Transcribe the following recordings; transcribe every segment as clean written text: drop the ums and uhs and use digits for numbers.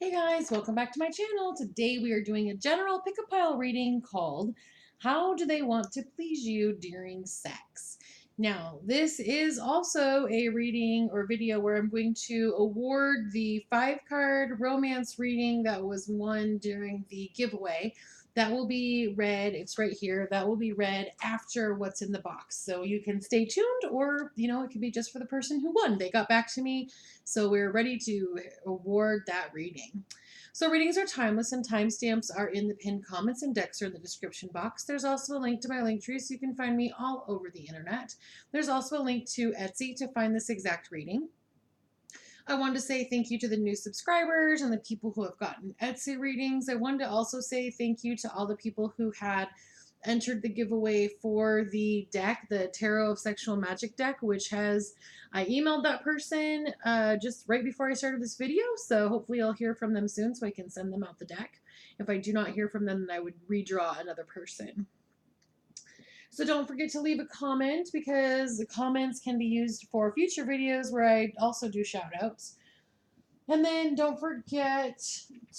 Hey guys, welcome back to my channel. Today we are doing a general pick a pile reading called How Do They Want to Please You During Sex? Now, this is also a reading or video where I'm going to award the 5 card romance reading that was won during the giveaway. That will be read, it's right here, that will be read after what's in the box. So you can stay tuned, or it could be just for the person who won. They got back to me, so we're ready to award that reading. So readings are timeless and timestamps are in the pinned comments and decks are in the description box. There's also a link to my Linktree so you can find me all over the internet. There's also a link to Etsy to find this exact reading. I wanted to say thank you to the new subscribers and the people who have gotten Etsy readings. I wanted to also say thank you to all the people who had entered the giveaway for the deck, the Tarot of Sexual Magic deck, which I emailed that person just right before I started this video, so hopefully I'll hear from them soon so I can send them out the deck. If I do not hear from them, then I would redraw another person. So don't forget to leave a comment because the comments can be used for future videos where I also do shout outs. And then don't forget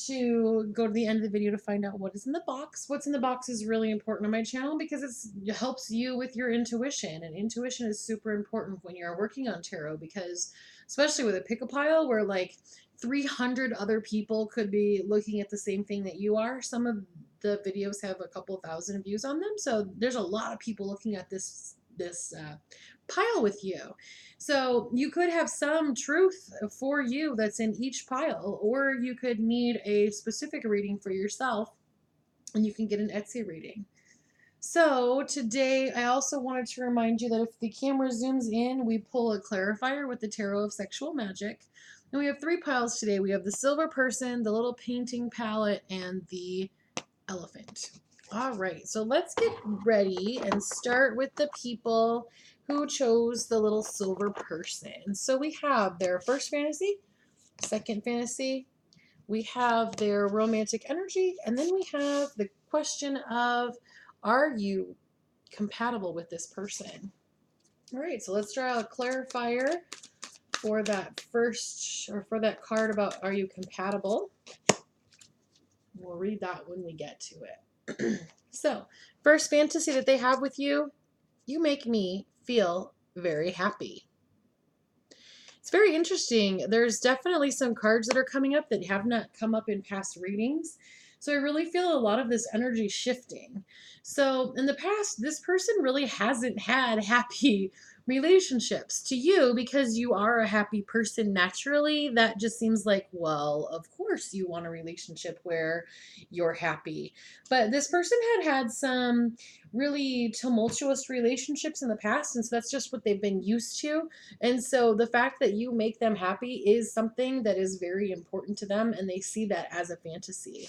to go to the end of the video to find out what is in the box. What's in the box is really important on my channel because it helps you with your intuition. And intuition is super important when you're working on tarot because, especially with a pick-a-pile where like 300 other people could be looking at the same thing that you are. Some of the videos have a couple thousand views on them. So there's a lot of people looking at this pile with you. So you could have some truth for you that's in each pile, or you could need a specific reading for yourself and you can get an Etsy reading. So today I also wanted to remind you that if the camera zooms in, we pull a clarifier with the Tarot of Sexual Magic. And we have 3 piles today. We have the silver person, the little painting palette, and the elephant. All right, so let's get ready and start with the people who chose the little silver person. So we have their first fantasy, second fantasy, we have their romantic energy, and then we have the question of, are you compatible with this person? All right, so let's draw a clarifier for that first, or for that card about are you compatible. We'll read that when we get to it. So, first fantasy that they have with you, you make me feel very happy. It's very interesting. There's definitely some cards that are coming up that have not come up in past readings. So I really feel a lot of this energy shifting. So in the past, this person really hasn't had happy relationships. To you, because you are a happy person naturally, that just seems like, well, of course you want a relationship where you're happy. But this person had some really tumultuous relationships in the past, and so that's just what they've been used to. And so the fact that you make them happy is something that is very important to them, and they see that as a fantasy.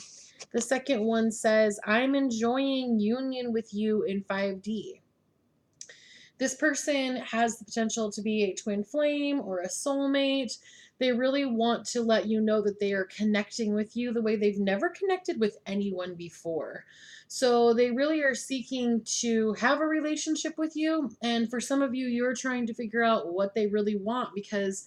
The second one says, I'm enjoying union with you in 5D. This person has the potential to be a twin flame or a soulmate. They really want to let you know that they are connecting with you the way they've never connected with anyone before. So they really are seeking to have a relationship with you. And for some of you, you're trying to figure out what they really want because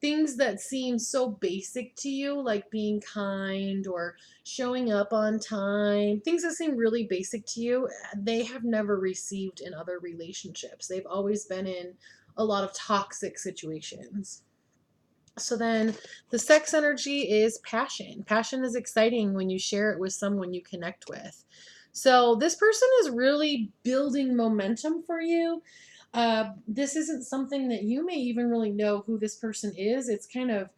things that seem so basic to you, like being kind or showing up on time, things that seem really basic to you, they have never received in other relationships. They've always been in a lot of toxic situations. So then the sex energy is passion. Passion is exciting when you share it with someone you connect with. So this person is really building momentum for you. This isn't something that you may even really know who this person is. It's kind of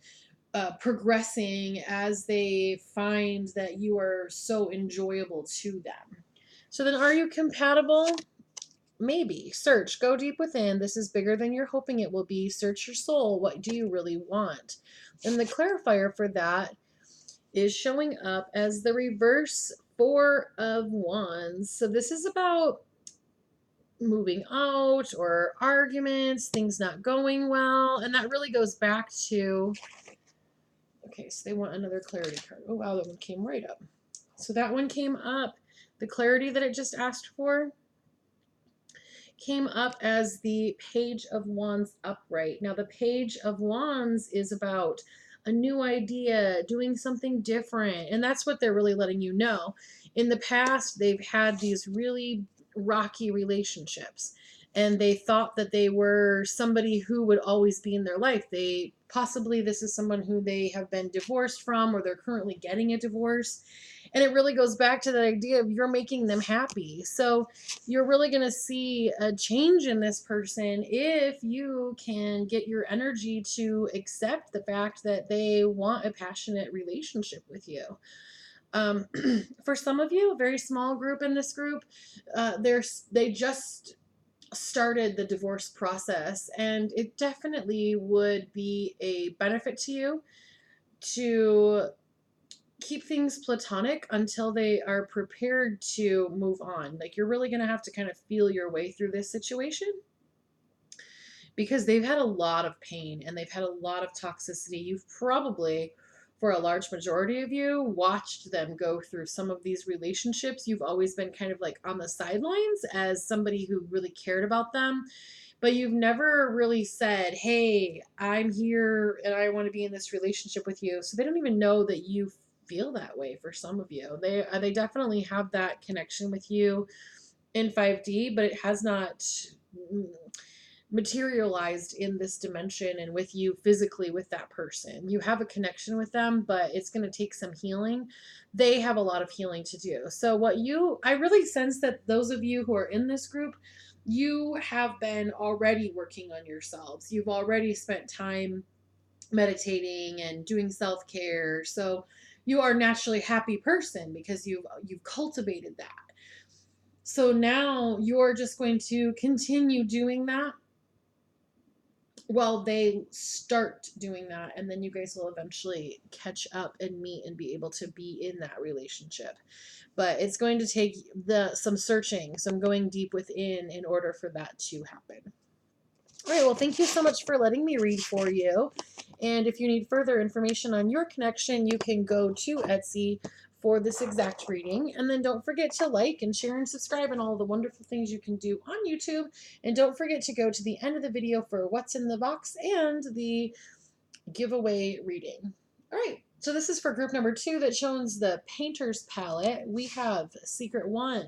progressing as they find that you are so enjoyable to them. So then, are you compatible? Maybe. Search. Go deep within. This is bigger than you're hoping it will be. Search your soul. What do you really want? And the clarifier for that is showing up as the reverse 4 of Wands. So this is about moving out or arguments, things not going well. And that really goes back to, okay, so they want another clarity card. Oh, wow, that one came right up. So that one came up. The clarity that it just asked for came up as the Page of Wands upright. Now, the Page of Wands is about a new idea, doing something different. And that's what they're really letting you know. In the past, they've had these really rocky relationships, and they thought that they were somebody who would always be in their life. They possibly, this is someone who they have been divorced from, or they're currently getting a divorce. And it really goes back to that idea of you're making them happy. So you're really going to see a change in this person if you can get your energy to accept the fact that they want a passionate relationship with you. Um, for some of you, a very small group in this group, they just started the divorce process, and it definitely would be a benefit to you to keep things platonic until they are prepared to move on. Like, you're really going to have to kind of feel your way through this situation, because they've had a lot of pain and they've had a lot of toxicity. You've probably, for a large majority of you, watched them go through some of these relationships. You've always been kind of like on the sidelines as somebody who really cared about them, but you've never really said, hey, I'm here and I want to be in this relationship with you. So they don't even know that you feel that way. For some of you, they definitely have that connection with you in 5D, but it has not materialized in this dimension and with you physically with that person. You have a connection with them, but it's going to take some healing. They have a lot of healing to do. So I really sense that those of you who are in this group, you have been already working on yourselves. You've already spent time meditating and doing self-care. So you are naturally a happy person because you've cultivated that. So now you're just going to continue doing that while they start doing that, and then you guys will eventually catch up and meet and be able to be in that relationship. But it's going to take some searching, some going deep within in order for that to happen. All right, well, thank you so much for letting me read for you. And if you need further information on your connection, you can go to Etsy for this exact reading. And then don't forget to like and share and subscribe and all the wonderful things you can do on YouTube. And don't forget to go to the end of the video for what's in the box and the giveaway reading. All right, so this is for group number 2 that shows the Painter's Palette. We have Secret 1,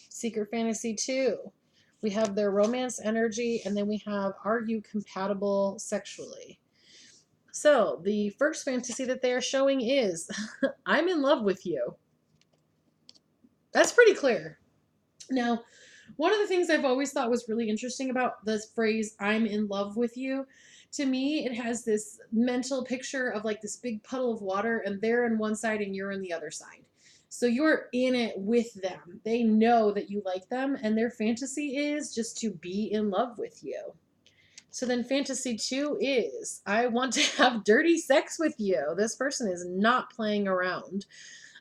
Secret Fantasy 2. We have their romance energy, and then we have, are you compatible sexually? So the first fantasy that they are showing is, I'm in love with you. That's pretty clear. Now, one of the things I've always thought was really interesting about this phrase, I'm in love with you, to me, it has this mental picture of like this big puddle of water, and they're on one side and you're on the other side. So you're in it with them. They know that you like them, and their fantasy is just to be in love with you. So then fantasy 2 is, I want to have dirty sex with you. This person is not playing around.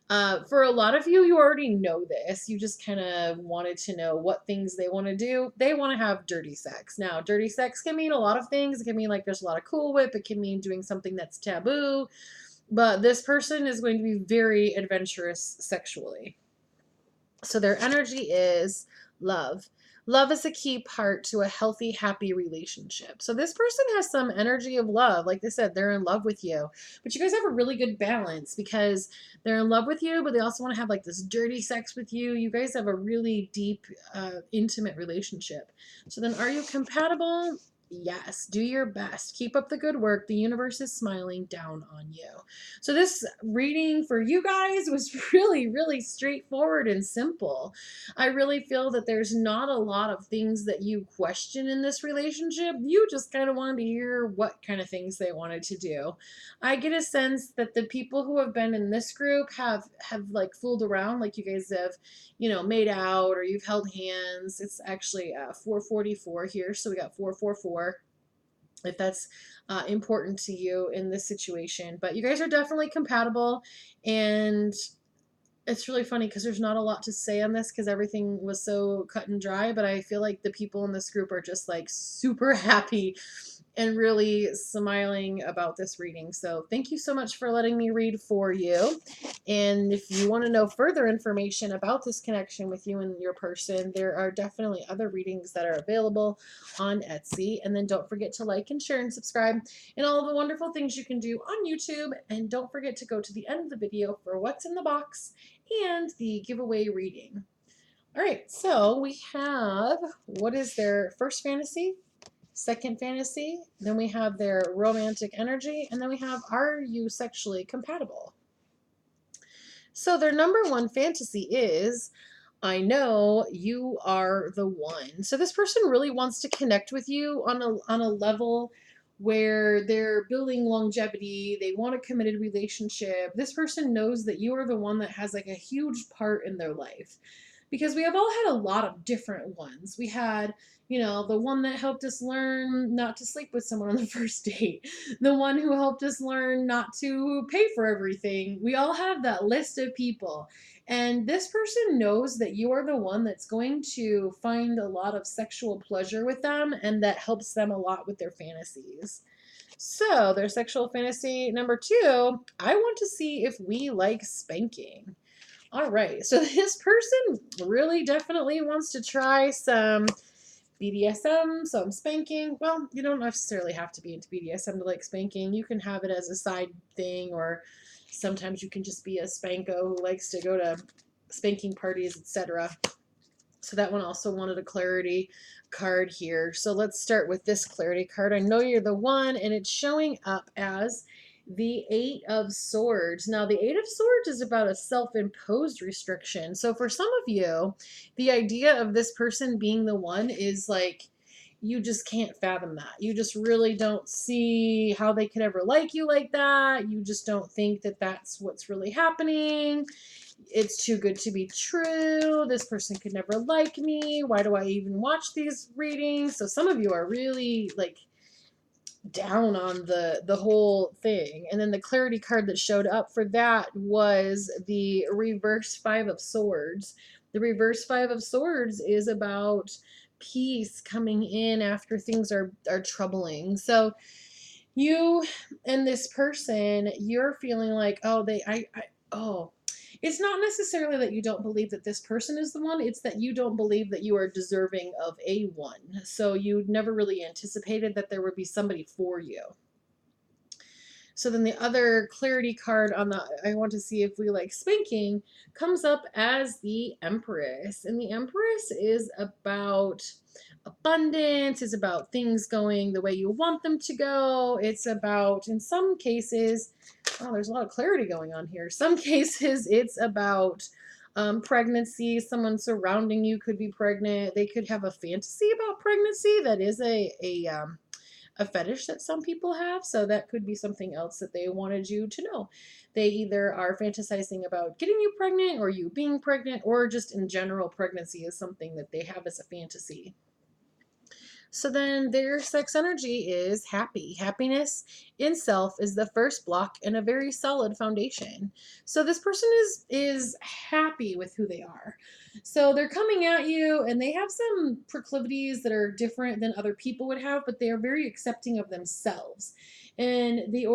For a lot of you, you already know this. You just kind of wanted to know what things they want to do. They want to have dirty sex. Now, dirty sex can mean a lot of things. It can mean like there's a lot of Cool Whip. It can mean doing something that's taboo. But this person is going to be very adventurous sexually. So their energy is love. Love is a key part to a healthy, happy relationship. So this person has some energy of love. Like they said, they're in love with you. But you guys have a really good balance because they're in love with you, but they also want to have like this dirty sex with you. You guys have a really deep, intimate relationship. So then are you compatible? Yes, do your best. Keep up the good work. The universe is smiling down on you. So this reading for you guys was really, really straightforward and simple. I really feel that there's not a lot of things that you question in this relationship. You just kind of wanted to hear what kind of things they wanted to do. I get a sense that the people who have been in this group have like fooled around, like you guys have, made out or you've held hands. It's actually 444 here, so we got 444 if that's important to you in this situation. But you guys are definitely compatible, and it's really funny because there's not a lot to say on this because everything was so cut and dry, but I feel like the people in this group are just like super happy and really smiling about this reading. So thank you so much for letting me read for you. And if you want to know further information about this connection with you and your person, there are definitely other readings that are available on Etsy. And then don't forget to like and share and subscribe and all the wonderful things you can do on YouTube. And don't forget to go to the end of the video for what's in the box and the giveaway reading. All right, so we have, what is their first fantasy, second fantasy, then we have their romantic energy, and then we have, are you sexually compatible? So their number one fantasy is, I know you are the one. So this person really wants to connect with you on a level where they're building longevity, they want a committed relationship. This person knows that you are the one that has like a huge part in their life. Because we have all had a lot of different ones. We had, the one that helped us learn not to sleep with someone on the first date, the one who helped us learn not to pay for everything. We all have that list of people. And this person knows that you are the one that's going to find a lot of sexual pleasure with them and that helps them a lot with their fantasies. So, their sexual fantasy number 2, I want to see if we like spanking. All right, so this person really definitely wants to try some BDSM, some spanking. Well, you don't necessarily have to be into BDSM to like spanking. You can have it as a side thing, or sometimes you can just be a spanko who likes to go to spanking parties, etc. So that one also wanted a clarity card here. So let's start with this clarity card. I know you're the one, and it's showing up as the Eight of Swords. Now, the Eight of Swords is about a self-imposed restriction. So for some of you, the idea of this person being the one is like, you just can't fathom that. You just really don't see how they could ever like you like that. You just don't think that that's what's really happening. It's too good to be true. This person could never like me. Why do I even watch these readings? So some of you are really like down on the whole thing. And then the clarity card that showed up for that was the reverse 5 of swords. The reverse 5 of swords is about peace coming in after things are troubling. So you and this person, you're feeling like, oh, oh, it's not necessarily that you don't believe that this person is the one, it's that you don't believe that you are deserving of a one. So you never really anticipated that there would be somebody for you. So then the other clarity card on the I want to see if we like spanking comes up as the Empress. And the Empress is about abundance, is about things going the way you want them to go. It's about, in some cases, oh, there's a lot of clarity going on here. Some cases it's about pregnancy. Someone surrounding you could be pregnant. They could have a fantasy about pregnancy that is a fetish that some people have, so that could be something else that they wanted you to know. They either are fantasizing about getting you pregnant or you being pregnant, or just in general pregnancy is something that they have as a fantasy. So then their sex energy is happy. Happiness in self is the first block and a very solid foundation. So this person is happy with who they are. So they're coming at you and they have some proclivities that are different than other people would have, but they are very accepting of themselves. And in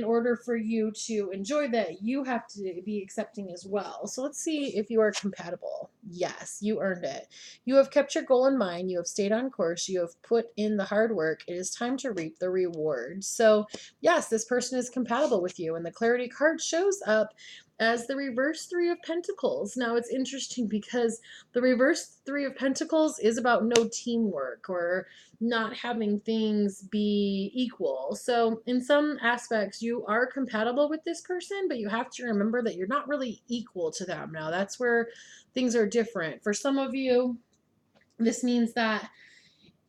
order for you to enjoy that, you have to be accepting as well. So let's see if you are compatible. Yes, you earned it. You have kept your goal in mind. You have stayed on course. You have put in the hard work. It is time to reap the rewards. So yes, this person is compatible with you. And the clarity card shows up as the reverse 3 of Pentacles. Now it's interesting because the reverse 3 of Pentacles is about no teamwork or not having things be equal. So in some aspects you are compatible with this person, but you have to remember that you're not really equal to them. Now that's where things are different. For some of you, this means that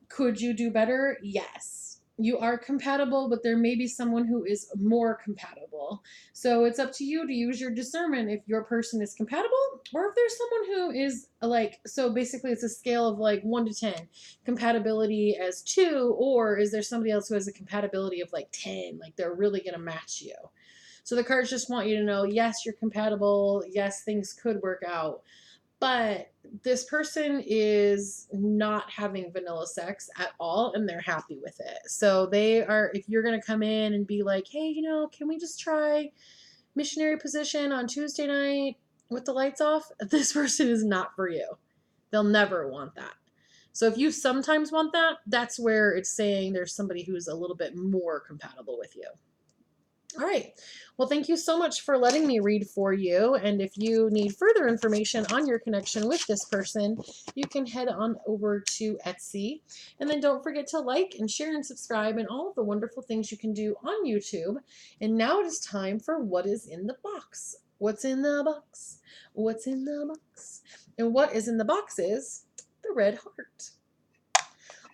could you do better? Yes. You are compatible, but there may be someone who is more compatible. So it's up to you to use your discernment if your person is compatible or if there's someone who is like, so basically it's a scale of like 1 to 10. Compatibility as 2, or is there somebody else who has a compatibility of like 10? Like they're really going to match you. So the cards just want you to know, yes, you're compatible. Yes, things could work out. but this person is not having vanilla sex at all and they're happy with it. So they are, if you're going to come in and be like, hey, can we just try missionary position on Tuesday night with the lights off? This person is not for you. They'll never want that. So if you sometimes want that, that's where it's saying there's somebody who's a little bit more compatible with you. All right. Well, thank you so much for letting me read for you. And if you need further information on your connection with this person, you can head on over to Etsy. And then don't forget to like and share and subscribe and all of the wonderful things you can do on YouTube. And now it is time for what is in the box. What's in the box? What's in the box? And what is in the box is the red heart.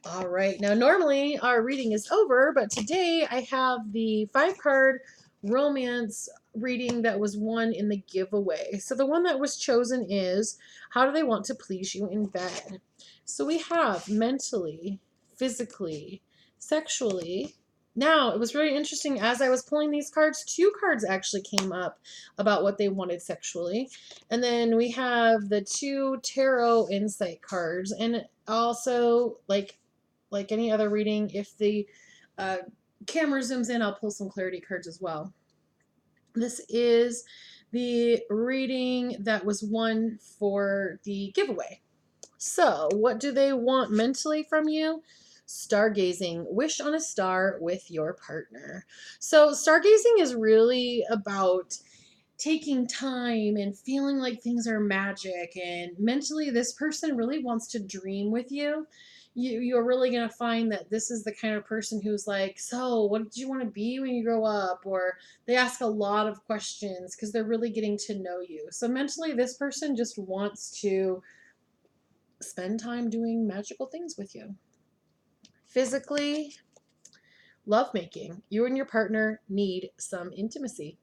All right, now normally our reading is over, but today I have the 5-card romance reading that was won in the giveaway. So the one that was chosen is, how do they want to please you in bed? So we have mentally, physically, sexually. Now, it was really interesting as I was pulling these cards, 2 cards actually came up about what they wanted sexually. And then we have the 2 tarot insight cards, and also like any other reading, if the camera zooms in, I'll pull some clarity cards as well. This is the reading that was won for the giveaway. So, what do they want mentally from you? Stargazing. Wish on a star with your partner. So, stargazing is really about taking time and feeling like things are magic, and mentally this person really wants to dream with you. You're really going to find that this is the kind of person who's like, so what did you want to be when you grow up? Or they ask a lot of questions because they're really getting to know you. So mentally this person just wants to spend time doing magical things with you. Physically, lovemaking. You and your partner need some intimacy.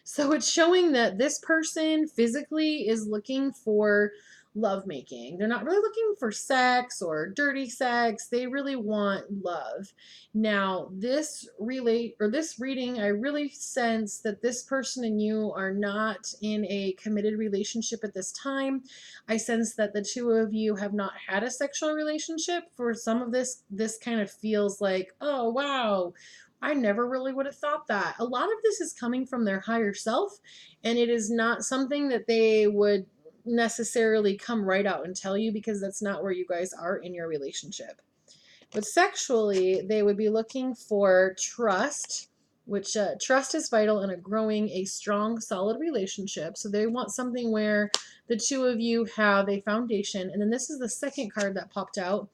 So it's showing that this person physically is looking for lovemaking. They're not really looking for sex or dirty sex. They really want love. Now, this reading, I really sense that this person and you are not in a committed relationship at this time. I sense that the 2 of you have not had a sexual relationship. For some of this kind of feels like, oh, wow, I never really would have thought that. A lot of this is coming from their higher self, and it is not something that they would necessarily come right out and tell you because that's not where you guys are in your relationship. But sexually, they would be looking for trust, which trust is vital in a strong, solid relationship. So they want something where the 2 of you have a foundation. And then this is the second card that popped out.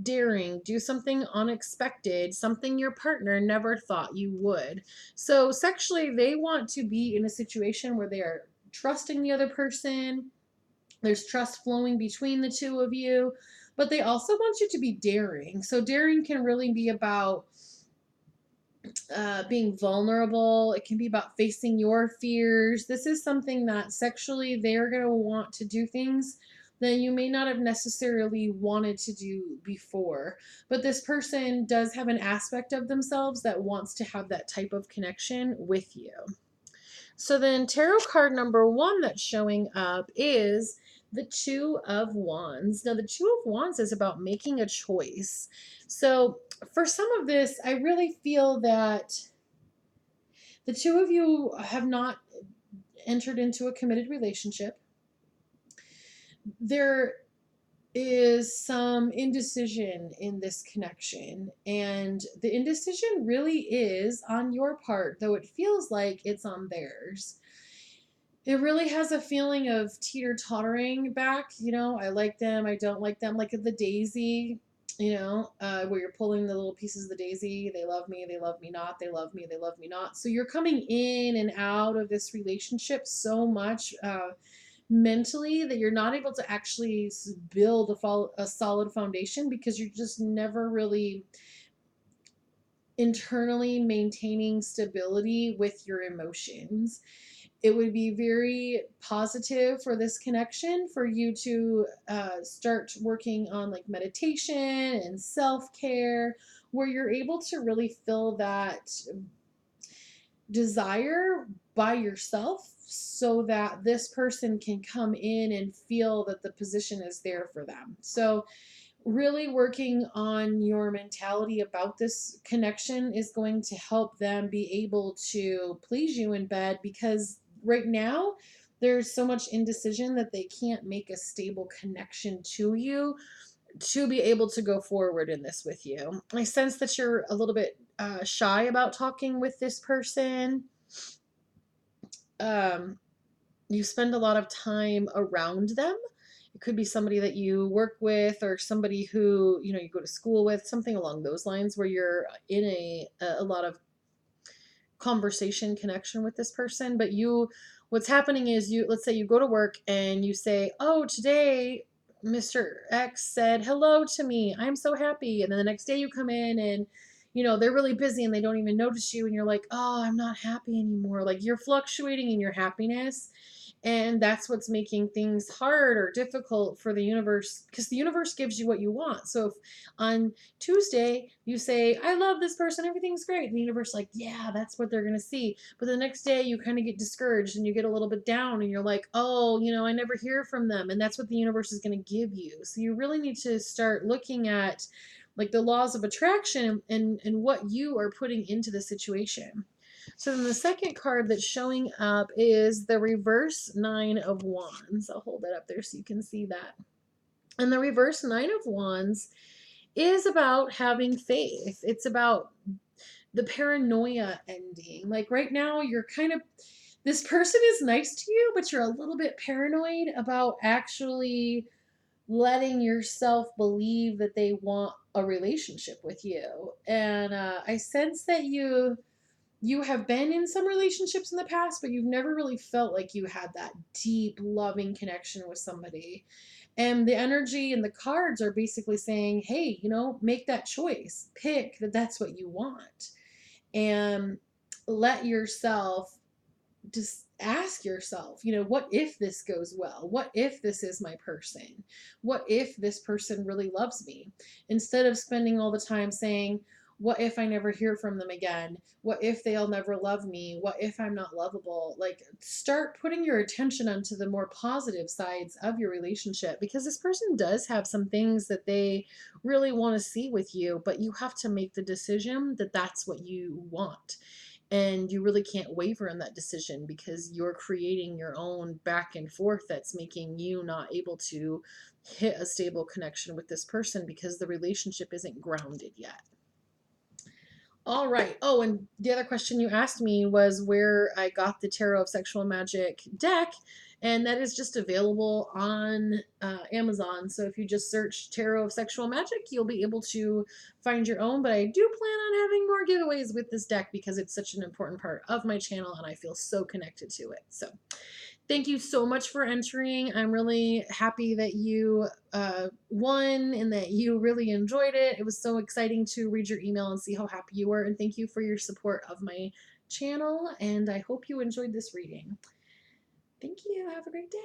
Daring, do something unexpected, something your partner never thought you would. So sexually, they want to be in a situation where they are trusting the other person. There's trust flowing between the 2 of you, but they also want you to be daring. So daring can really be about being vulnerable. It can be about facing your fears. This is something that sexually they're going to want to do things that you may not have necessarily wanted to do before. But this person does have an aspect of themselves that wants to have that type of connection with you. So then tarot card number 1 that's showing up is the 2 of Wands. Now the 2 of Wands is about making a choice. So for some of this, I really feel that the 2 of you have not entered into a committed relationship. There is some indecision in this connection, and the indecision really is on your part, though it feels like it's on theirs. It really has a feeling of teeter-tottering back, I like them, I don't like them, like the daisy, where you're pulling the little pieces of the daisy. They love me not, they love me, they love me not. So you're coming in and out of this relationship so much mentally that you're not able to actually build a solid foundation because you're just never really internally maintaining stability with your emotions. It would be very positive for this connection for you to start working on like meditation and self-care, where you're able to really fill that desire by yourself so that this person can come in and feel that the position is there for them. So really working on your mentality about this connection is going to help them be able to please you in bed, because right now there's so much indecision that they can't make a stable connection to you to be able to go forward in this with you. I sense that you're a little bit shy about talking with this person. Um, you spend a lot of time around them. It could be somebody that you work with or somebody who, you know, you go to school with, something along those lines where you're in a lot of conversation connection with this person. But you, what's happening is, you, let's say you go to work and you say, oh, today Mr. X said hello to me, I'm so happy. And then the next day you come in and, you know, they're really busy and they don't even notice you, and you're like, oh, I'm not happy anymore. Like, you're fluctuating in your happiness, and that's what's making things hard or difficult for the universe, because the universe gives you what you want. So if on Tuesday you say, I love this person, everything's great, and the universe like, yeah, that's what they're going to see. But the next day you kind of get discouraged and you get a little bit down and you're like, oh, you know, I never hear from them. And that's what the universe is going to give you. So you really need to start looking at like the laws of attraction and what you are putting into the situation. So then the second card that's showing up is the reverse Nine of Wands. I'll hold that up there so you can see that. And the reverse Nine of Wands is about having faith. It's about the paranoia ending. Like right now, you're kind of, this person is nice to you, but you're a little bit paranoid about actually letting yourself believe that they want a relationship with you. And I sense that you have been in some relationships in the past, but you've never really felt like you had that deep, loving connection with somebody. And the energy and the cards are basically saying, hey, you know, make that choice. Pick that that's what you want. And let yourself just ask yourself, you know, what if this goes well? What if this is my person? What if this person really loves me? Instead of spending all the time saying, what if I never hear from them again? What if they'll never love me? What if I'm not lovable? Like, start putting your attention onto the more positive sides of your relationship, because this person does have some things that they really want to see with you, but you have to make the decision that that's what you want. And you really can't waver in that decision, because you're creating your own back and forth that's making you not able to hit a stable connection with this person because the relationship isn't grounded yet. All right. Oh, and the other question you asked me was where I got the Tarot of Sexual Magic deck, and that is just available on Amazon. So if you just search Tarot of Sexual Magic, you'll be able to find your own. But I do plan on having more giveaways with this deck because it's such an important part of my channel, and I feel so connected to it. So thank you so much for entering. I'm really happy that you won and that you really enjoyed it. It was so exciting to read your email and see how happy you were. And thank you for your support of my channel. And I hope you enjoyed this reading. Thank you. Have a great day.